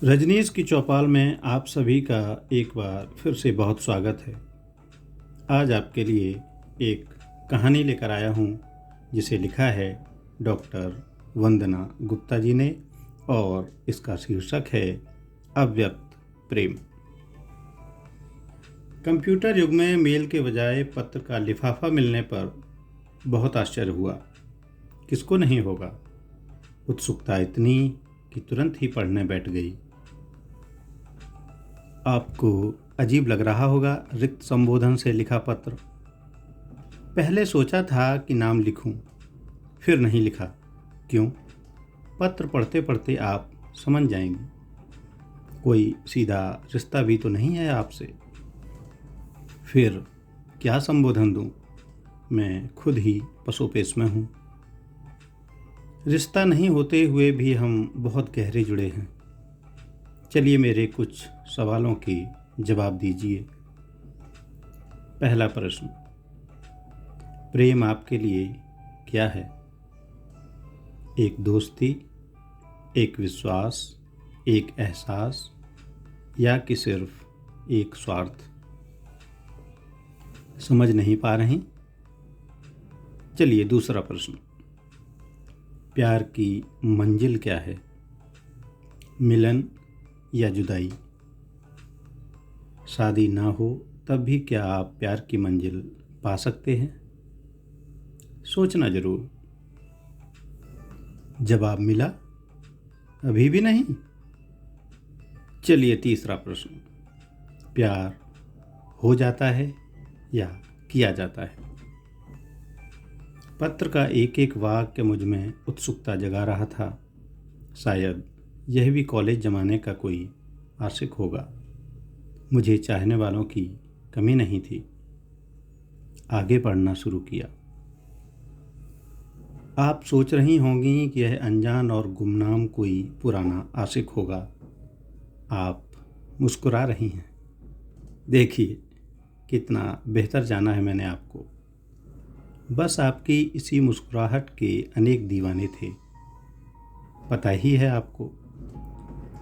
रजनीश की चौपाल में आप सभी का एक बार फिर से बहुत स्वागत है। आज आपके लिए एक कहानी लेकर आया हूँ जिसे लिखा है डॉक्टर वंदना गुप्ता जी ने और इसका शीर्षक है अव्यक्त प्रेम। कंप्यूटर युग में मेल के बजाय पत्र का लिफाफा मिलने पर बहुत आश्चर्य हुआ। किसको नहीं होगा। उत्सुकता इतनी कि तुरंत ही पढ़ने बैठ गई। आपको अजीब लग रहा होगा रिक्त संबोधन से लिखा पत्र। पहले सोचा था कि नाम लिखूं, फिर नहीं लिखा। क्यों? पत्र पढ़ते पढ़ते आप समझ जाएंगे। कोई सीधा रिश्ता भी तो नहीं है आपसे। फिर क्या संबोधन दूं? मैं खुद ही पसोपेश में हूं। रिश्ता नहीं होते हुए भी हम बहुत गहरे जुड़े हैं। चलिए मेरे कुछ सवालों के जवाब दीजिए। पहला प्रश्न, प्रेम आपके लिए क्या है? एक दोस्ती, एक विश्वास, एक एहसास या कि सिर्फ एक स्वार्थ? समझ नहीं पा रहे? चलिए दूसरा प्रश्न, प्यार की मंजिल क्या है? मिलन या जुदाई? शादी ना हो तब भी क्या आप प्यार की मंजिल पा सकते हैं? सोचना जरूर। जवाब मिला? अभी भी नहीं? चलिए तीसरा प्रश्न, प्यार हो जाता है या किया जाता है? पत्र का एक एक वाक्य मुझ में उत्सुकता जगा रहा था। शायद यह भी कॉलेज जमाने का कोई आशिक होगा। मुझे चाहने वालों की कमी नहीं थी। आगे पढ़ना शुरू किया। आप सोच रही होंगी कि यह अनजान और गुमनाम कोई पुराना आशिक होगा। आप मुस्कुरा रही हैं। देखिए कितना बेहतर जाना है मैंने आपको। बस आपकी इसी मुस्कुराहट के अनेक दीवाने थे। पता ही है आपको।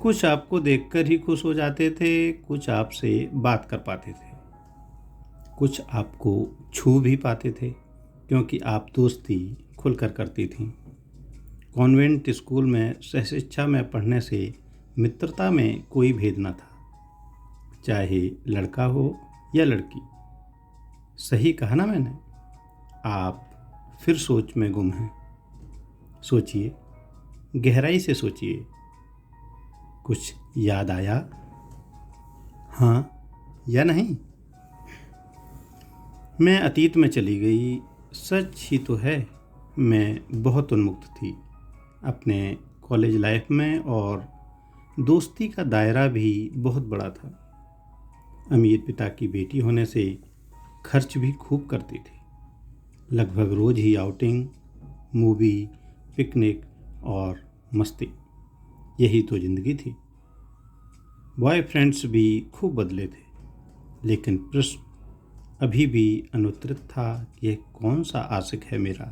कुछ आपको देखकर ही खुश हो जाते थे, कुछ आपसे बात कर पाते थे, कुछ आपको छू भी पाते थे क्योंकि आप दोस्ती खुलकर करती थीं। कॉन्वेंट स्कूल में सहशिक्षा में पढ़ने से मित्रता में कोई भेद न था, चाहे लड़का हो या लड़की। सही कहा ना मैंने? आप फिर सोच में गुम हैं। सोचिए, गहराई से सोचिए। कुछ याद आया? हाँ या नहीं? मैं अतीत में चली गई। सच ही तो है, मैं बहुत उन्मुक्त थी अपने कॉलेज लाइफ में और दोस्ती का दायरा भी बहुत बड़ा था। अमीर पिता की बेटी होने से खर्च भी खूब करती थी। लगभग रोज ही आउटिंग, मूवी, पिकनिक और मस्ती, यही तो ज़िंदगी थी। बॉयफ्रेंड्स भी खूब बदले थे, लेकिन प्रश्न अभी भी अनुत्तरित था कि यह कौन सा आशिक है मेरा।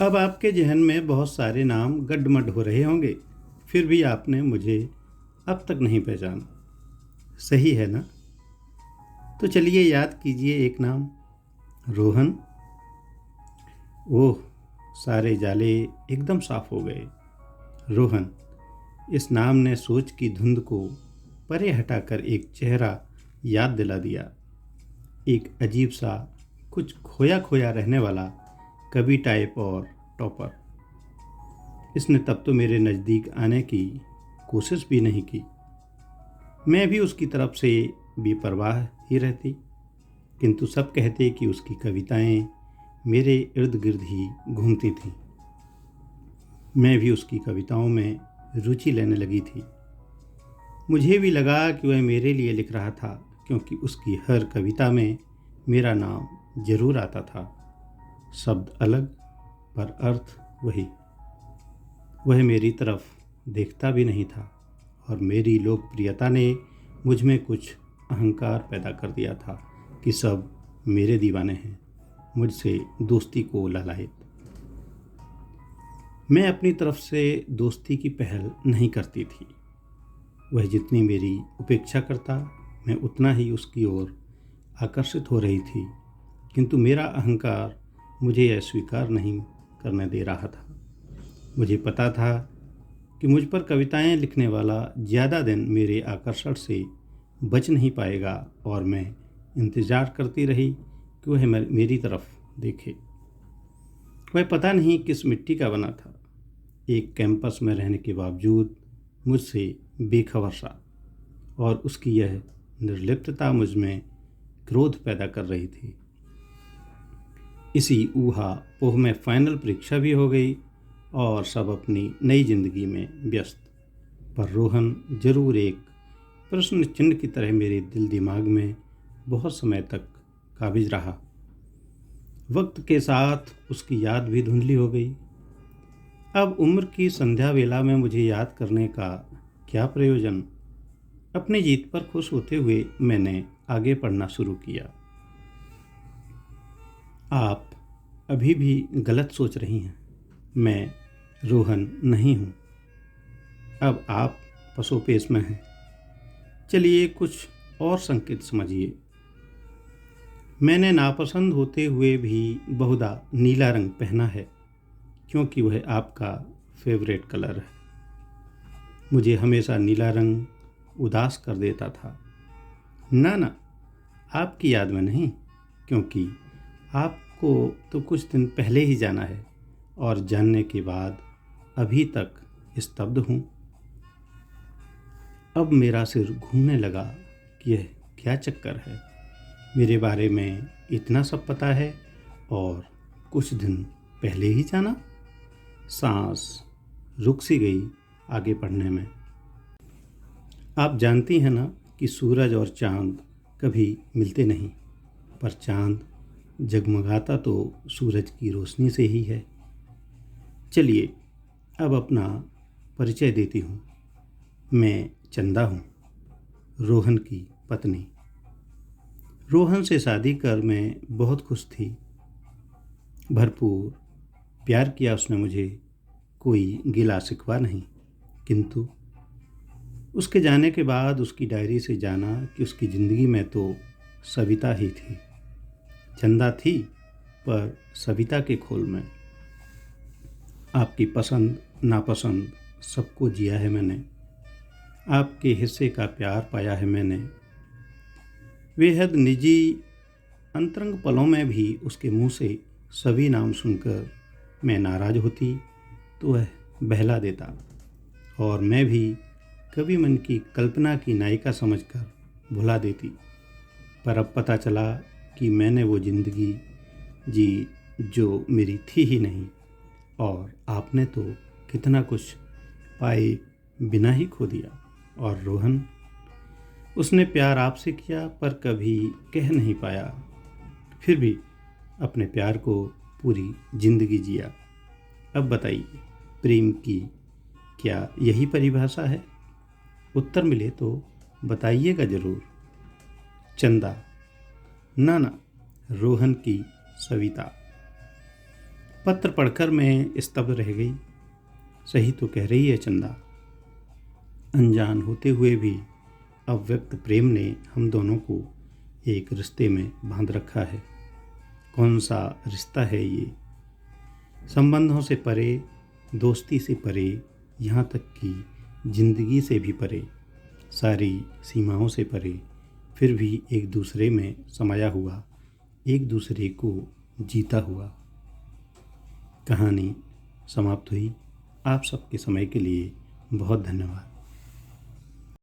अब आपके जहन में बहुत सारे नाम गड्ढमड हो रहे होंगे, फिर भी आपने मुझे अब तक नहीं पहचाना। सही है ना? तो चलिए याद कीजिए एक नाम, रोहन। ओह, सारे जाले एकदम साफ हो गए। रोहन, इस नाम ने सोच की धुंध को परे हटाकर एक चेहरा याद दिला दिया। एक अजीब सा, कुछ खोया खोया रहने वाला कवि टाइप और टॉपर। इसने तब तो मेरे नज़दीक आने की कोशिश भी नहीं की। मैं भी उसकी तरफ से बेपरवाह ही रहती, किंतु सब कहते कि उसकी कविताएं मेरे इर्द गिर्द ही घूमती थीं। मैं भी उसकी कविताओं में रुचि लेने लगी थी। मुझे भी लगा कि वह मेरे लिए लिख रहा था, क्योंकि उसकी हर कविता में मेरा नाम जरूर आता था। शब्द अलग पर अर्थ वही। वह मेरी तरफ देखता भी नहीं था और मेरी लोकप्रियता ने मुझ में कुछ अहंकार पैदा कर दिया था कि सब मेरे दीवाने हैं, मुझसे दोस्ती को ललायत। मैं अपनी तरफ से दोस्ती की पहल नहीं करती थी। वह जितनी मेरी उपेक्षा करता, मैं उतना ही उसकी ओर आकर्षित हो रही थी, किंतु मेरा अहंकार मुझे यह स्वीकार नहीं करने दे रहा था। मुझे पता था कि मुझ पर कविताएं लिखने वाला ज़्यादा दिन मेरे आकर्षण से बच नहीं पाएगा, और मैं इंतज़ार करती रही कि वह मेरी तरफ देखे। वह पता नहीं किस मिट्टी का बना था, एक कैंपस में रहने के बावजूद मुझसे बेखबर सा, और उसकी यह निर्लिप्तता मुझ में क्रोध पैदा कर रही थी। इसी ऊहा-पोह में फाइनल परीक्षा भी हो गई और सब अपनी नई जिंदगी में व्यस्त। पर रोहन जरूर एक प्रश्न चिन्ह की तरह मेरे दिल दिमाग में बहुत समय तक काबिज रहा। वक्त के साथ उसकी याद भी धुंधली हो गई। अब उम्र की संध्या वेला में मुझे याद करने का क्या प्रयोजन। अपनी जीत पर खुश होते हुए मैंने आगे पढ़ना शुरू किया। आप अभी भी गलत सोच रही हैं। मैं रोहन नहीं हूँ। अब आप पसोपेश में हैं। चलिए कुछ और संकेत समझिए। मैंने नापसंद होते हुए भी बहुधा नीला रंग पहना है, क्योंकि वह आपका फेवरेट कलर है। मुझे हमेशा नीला रंग उदास कर देता था। ना, आपकी याद में नहीं, क्योंकि आपको तो कुछ दिन पहले ही जाना है, और जानने के बाद अभी तक स्तब्ध हूँ। अब मेरा सिर घूमने लगा कि यह क्या चक्कर है। मेरे बारे में इतना सब पता है और कुछ दिन पहले ही जाना। सांस रुक सी गई आगे पढ़ने में। आप जानती हैं ना कि सूरज और चांद कभी मिलते नहीं, पर चांद जगमगाता तो सूरज की रोशनी से ही है। चलिए अब अपना परिचय देती हूँ। मैं चंदा हूँ, रोहन की पत्नी। रोहन से शादी कर मैं बहुत खुश थी। भरपूर प्यार किया उसने मुझे, कोई गिला शिकवा नहीं। किंतु उसके जाने के बाद उसकी डायरी से जाना कि उसकी ज़िंदगी में तो सविता ही थी। चंदा थी, पर सविता के खोल में। आपकी पसंद नापसंद सबको जिया है मैंने। आपके हिस्से का प्यार पाया है मैंने। बेहद निजी अंतरंग पलों में भी उसके मुंह से सभी नाम सुनकर मैं नाराज़ होती तो वह बहला देता, और मैं भी कभी मन की कल्पना की नायिका समझकर भुला देती। पर अब पता चला कि मैंने वो ज़िंदगी जी जो मेरी थी ही नहीं, और आपने तो कितना कुछ पाए बिना ही खो दिया। और रोहन, उसने प्यार आपसे किया पर कभी कह नहीं पाया, फिर भी अपने प्यार को पूरी जिंदगी जिया। अब बताइए, प्रेम की क्या यही परिभाषा है? उत्तर मिले तो बताइएगा ज़रूर। चंदा। ना, रोहन की सविता। पत्र पढ़कर मैं स्तब्ध रह गई। सही तो कह रही है चंदा। अनजान होते हुए भी अव्यक्त प्रेम ने हम दोनों को एक रिश्ते में बांध रखा है। कौन सा रिश्ता है ये? संबंधों से परे, दोस्ती से परे, यहाँ तक कि जिंदगी से भी परे, सारी सीमाओं से परे, फिर भी एक दूसरे में समाया हुआ, एक दूसरे को जीता हुआ। कहानी समाप्त हुई। आप सबके समय के लिए बहुत धन्यवाद।